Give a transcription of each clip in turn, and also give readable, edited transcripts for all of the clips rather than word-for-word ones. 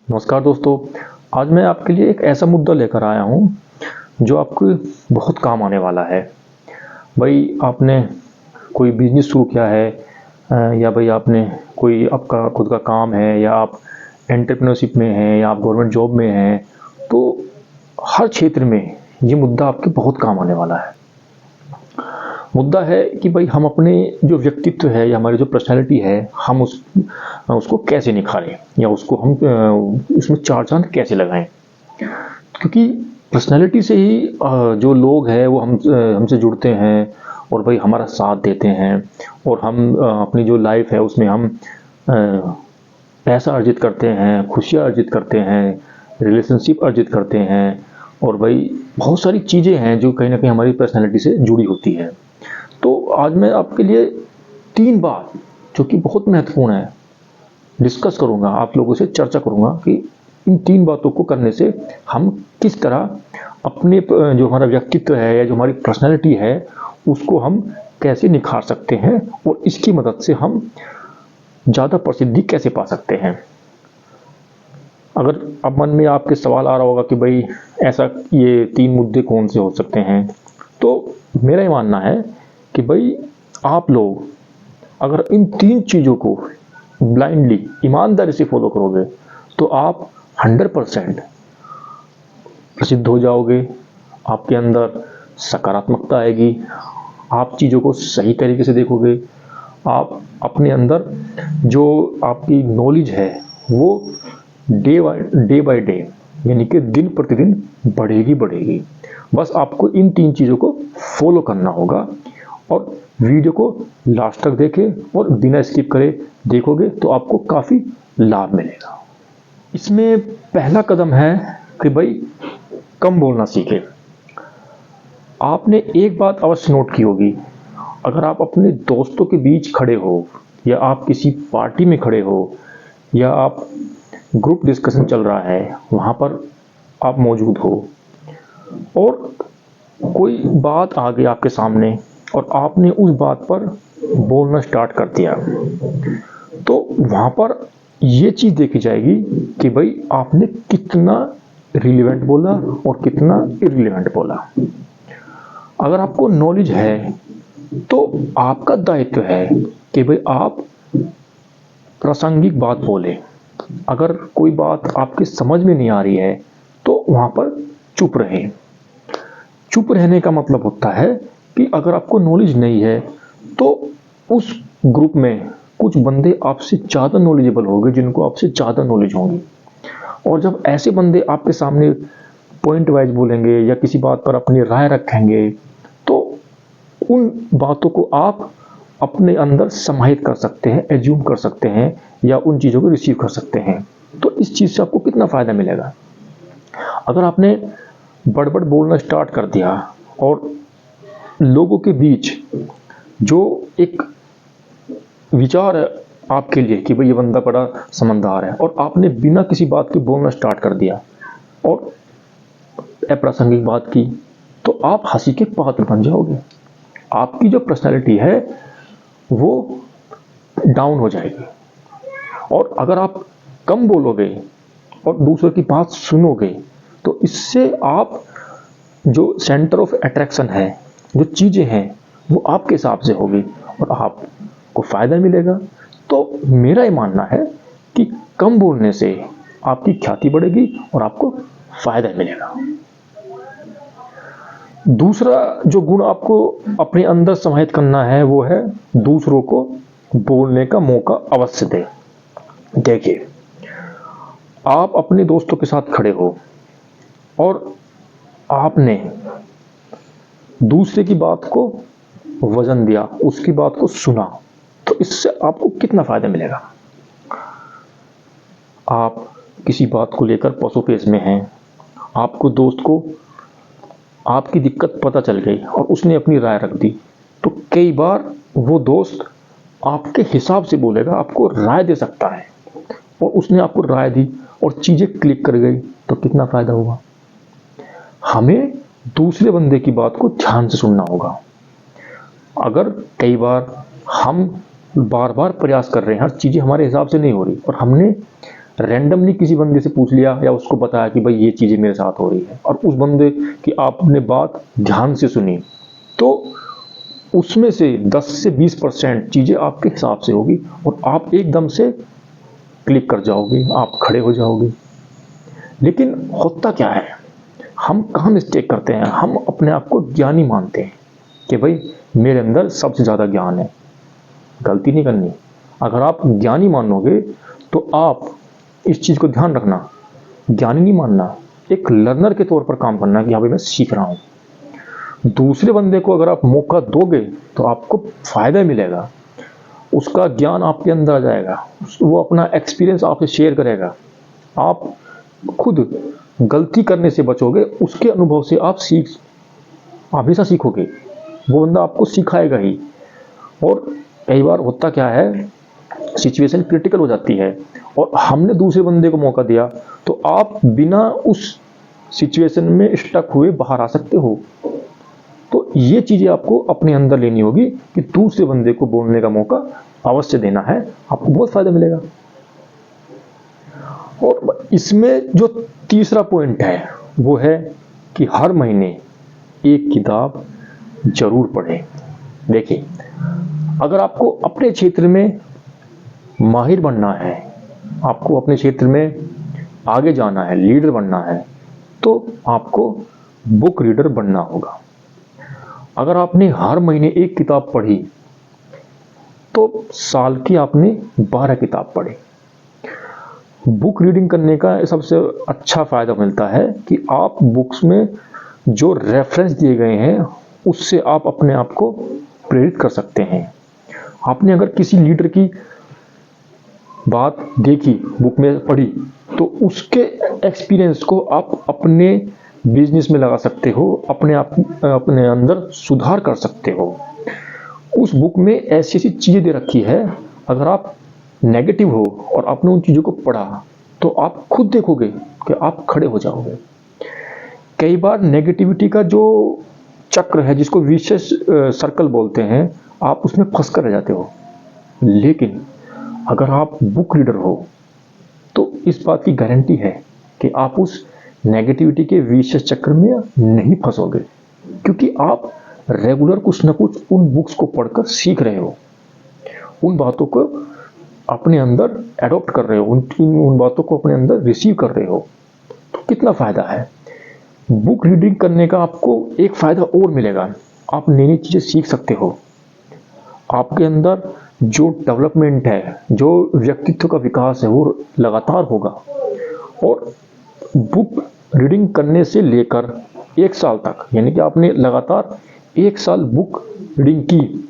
नमस्कार दोस्तों। आज मैं आपके लिए एक ऐसा मुद्दा लेकर आया हूँ जो आपको बहुत काम आने वाला है। भाई आपने कोई बिजनेस शुरू किया है या भाई आपने कोई आपका खुद का काम है या आप एंटरप्रेन्योरशिप में हैं या आप गवर्नमेंट जॉब में हैं, तो हर क्षेत्र में ये मुद्दा आपके बहुत काम आने वाला है। मुद्दा है कि भाई हम अपने जो व्यक्तित्व है या हमारी जो पर्सनैलिटी है, हम उसको कैसे निखारें या उसको हम उसमें चार चांद कैसे लगाएं। क्योंकि पर्सनैलिटी से ही जो लोग हैं वो हमसे जुड़ते हैं और भाई हमारा साथ देते हैं और हम अपनी जो लाइफ है उसमें हम पैसा अर्जित करते हैं, खुशियाँ अर्जित करते हैं, रिलेशनशिप अर्जित करते हैं और भाई बहुत सारी चीज़ें हैं जो कहीं ना कहीं हमारी पर्सनैलिटी से जुड़ी होती है। तो आज मैं आपके लिए 3 बात जो कि बहुत महत्वपूर्ण है डिस्कस करूंगा, आप लोगों से चर्चा करूंगा कि इन 3 बातों को करने से हम किस तरह अपने जो हमारा व्यक्तित्व है या जो हमारी पर्सनैलिटी है उसको हम कैसे निखार सकते हैं और इसकी मदद से हम ज़्यादा प्रसिद्धि कैसे पा सकते हैं। अगर अब मन में आपके सवाल आ रहा होगा कि भाई ऐसा ये 3 मुद्दे कौन से हो सकते हैं, तो मेरा ये मानना है कि भाई आप लोग अगर इन 3 चीज़ों को ब्लाइंडली ईमानदारी से फॉलो करोगे तो आप 100% प्रसिद्ध हो जाओगे। आपके अंदर सकारात्मकता आएगी, आप चीज़ों को सही तरीके से देखोगे, आप अपने अंदर जो आपकी नॉलेज है वो डे बाय डे यानी कि दिन प्रतिदिन बढ़ेगी। बस आपको इन 3 चीज़ों को फॉलो करना होगा और वीडियो को लास्ट तक देखें और बिना स्किप करे देखोगे तो आपको काफ़ी लाभ मिलेगा। इसमें पहला कदम है कि भाई कम बोलना सीखें। आपने एक बात अवश्य नोट की होगी, अगर आप अपने दोस्तों के बीच खड़े हो या आप किसी पार्टी में खड़े हो या आप ग्रुप डिस्कशन चल रहा है वहाँ पर आप मौजूद हो और कोई बात आ गई आपके सामने और आपने उस बात पर बोलना स्टार्ट कर दिया, तो वहाँ पर ये चीज़ देखी जाएगी कि भाई आपने कितना रिलेवेंट बोला और कितना इररिलेवेंट बोला। अगर आपको नॉलेज है तो आपका दायित्व है कि भाई आप प्रासंगिक बात बोलें। अगर कोई बात आपके समझ में नहीं आ रही है तो वहाँ पर चुप रहें। चुप रहने का मतलब होता है कि अगर आपको नॉलेज नहीं है तो उस ग्रुप में कुछ बंदे आपसे ज़्यादा नॉलेजेबल होंगे, जिनको आपसे ज़्यादा नॉलेज होंगी, और जब ऐसे बंदे आपके सामने पॉइंट वाइज बोलेंगे या किसी बात पर अपनी राय रखेंगे तो उन बातों को आप अपने अंदर समाहित कर सकते हैं, एज्यूम कर सकते हैं या उन चीज़ों को रिसीव कर सकते हैं। तो इस चीज़ से आपको कितना फ़ायदा मिलेगा। अगर आपने बड़बड़ बोलना स्टार्ट कर दिया और लोगों के बीच जो एक विचार है आपके लिए कि भाई ये बंदा बड़ा समझदार है और आपने बिना किसी बात के बोलना स्टार्ट कर दिया और अप्रासंगिक बात की, तो आप हंसी के पात्र बन जाओगे। आपकी जो पर्सनैलिटी है वो डाउन हो जाएगी। और अगर आप कम बोलोगे और दूसरों की बात सुनोगे तो इससे आप जो सेंटर ऑफ अट्रैक्शन है, जो चीज़ें हैं वो आपके हिसाब से होगी और आपको फ़ायदा मिलेगा। तो मेरा ये मानना है कि कम बोलने से आपकी ख्याति बढ़ेगी और आपको फ़ायदा मिलेगा। दूसरा जो गुण आपको अपने अंदर समाहित करना है वो है दूसरों को बोलने का मौका अवश्य दें। देखिए, आप अपने दोस्तों के साथ खड़े हो और आपने दूसरे की बात को वजन दिया, उसकी बात को सुना, तो इससे आपको कितना फ़ायदा मिलेगा। आप किसी बात को लेकर पसोपेश में हैं, आपको दोस्त को आपकी दिक्कत पता चल गई और उसने अपनी राय रख दी, तो कई बार वो दोस्त आपके हिसाब से बोलेगा, आपको राय दे सकता है और उसने आपको राय दी और चीज़ें क्लिक कर गई, तो कितना फ़ायदा हुआ। हमें दूसरे बंदे की बात को ध्यान से सुनना होगा। अगर कई बार हम बार बार प्रयास कर रहे हैं, हर चीज़ें हमारे हिसाब से नहीं हो रही और हमने रैंडमली किसी बंदे से पूछ लिया या उसको बताया कि भाई ये चीज़ें मेरे साथ हो रही है, और उस बंदे की आपने बात ध्यान से सुनी, तो उसमें से 10 से 20% चीज़ें आपके हिसाब से होगी और आप एकदम से क्लिक कर जाओगे, आप खड़े हो जाओगे। लेकिन होता क्या है, हम कहाँ मिस्टेक करते हैं, हम अपने आप को ज्ञानी मानते हैं कि भाई मेरे अंदर सबसे ज़्यादा ज्ञान है। गलती नहीं करनी। अगर आप ज्ञानी मानोगे तो आप इस चीज़ को ध्यान रखना, ज्ञानी नहीं मानना, एक लर्नर के तौर पर काम करना कि हाँ भाई मैं सीख रहा हूँ। दूसरे बंदे को अगर आप मौका दोगे तो आपको फ़ायदा मिलेगा, उसका ज्ञान आपके अंदर आ जाएगा, वो अपना एक्सपीरियंस आपसे शेयर करेगा, आप खुद गलती करने से बचोगे, उसके अनुभव से आप हमेशा सीखोगे, वो बंदा आपको सिखाएगा ही। और कई बार होता क्या है, सिचुएशन क्रिटिकल हो जाती है और हमने दूसरे बंदे को मौका दिया, तो आप बिना उस सिचुएशन में स्टक हुए बाहर आ सकते हो। तो ये चीज़ें आपको अपने अंदर लेनी होगी कि दूसरे बंदे को बोलने का मौका अवश्य देना है, आपको बहुत फ़ायदा मिलेगा। और इसमें जो तीसरा पॉइंट है वो है कि हर महीने एक किताब जरूर पढ़ें। देखिए, अगर आपको अपने क्षेत्र में माहिर बनना है, आपको अपने क्षेत्र में आगे जाना है, लीडर बनना है, तो आपको बुक रीडर बनना होगा। अगर आपने हर महीने एक किताब पढ़ी तो साल की आपने 12 किताब पढ़ी। बुक रीडिंग करने का सबसे अच्छा फ़ायदा मिलता है कि आप बुक्स में जो रेफरेंस दिए गए हैं उससे आप अपने आप को प्रेरित कर सकते हैं। आपने अगर किसी लीडर की बात देखी, बुक में पढ़ी, तो उसके एक्सपीरियंस को आप अपने बिजनेस में लगा सकते हो, अपने अंदर सुधार कर सकते हो। उस बुक में ऐसी ऐसी चीज़ें दे रखी है, अगर आप नेगेटिव हो और आपने उन चीज़ों को पढ़ा तो आप खुद देखोगे कि आप खड़े हो जाओगे। कई बार नेगेटिविटी का जो चक्र है, जिसको विशेष सर्कल बोलते हैं, आप उसमें फंस कर रह जाते हो। लेकिन अगर आप बुक रीडर हो तो इस बात की गारंटी है कि आप उस नेगेटिविटी के विशेष चक्र में नहीं फंसोगे, क्योंकि आप रेगुलर कुछ ना कुछ उन बुक्स को पढ़कर सीख रहे हो, उन बातों को अपने अंदर एडॉप्ट कर रहे हो, उन बातों को अपने अंदर रिसीव कर रहे हो। तो कितना फ़ायदा है। बुक रीडिंग करने का आपको एक फ़ायदा और मिलेगा, आप नई नई चीज़ें सीख सकते हो। आपके अंदर जो डेवलपमेंट है, जो व्यक्तित्व का विकास है, वो लगातार होगा। और बुक रीडिंग करने से लेकर 1 साल तक, यानी कि आपने लगातार 1 साल बुक रीडिंग की,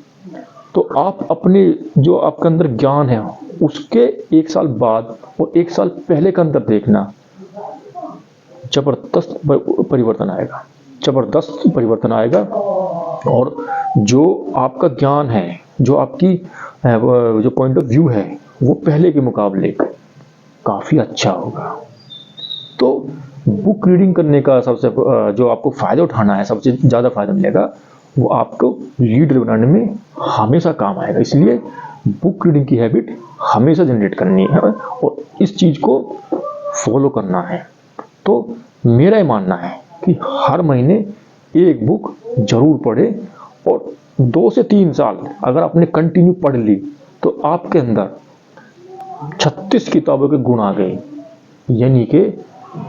तो आप अपने जो आपके अंदर ज्ञान है उसके 1 साल बाद और 1 साल पहले का अंदर देखना, ज़बरदस्त परिवर्तन आएगा, ज़बरदस्त परिवर्तन आएगा। और जो आपका ज्ञान है, जो आपकी जो पॉइंट ऑफ व्यू है, वो पहले के मुकाबले काफ़ी अच्छा होगा। तो बुक रीडिंग करने का सबसे जो आपको फ़ायदा उठाना है, सबसे ज़्यादा फ़ायदा मिलेगा, वो आपको लीडर बनाने में हमेशा काम आएगा। इसलिए बुक रीडिंग की हैबिट हमेशा जनरेट करनी है और इस चीज़ को फॉलो करना है। तो मेरा ये मानना है कि हर महीने एक बुक जरूर पढ़े और 2 से 3 साल अगर आपने कंटिन्यू पढ़ ली तो आपके अंदर 36 किताबों के गुण आ गए, यानी कि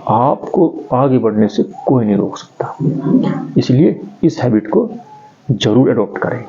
आपको आगे बढ़ने से कोई नहीं रोक सकता। इसलिए इस हैबिट को जरूर एडॉप्ट करें।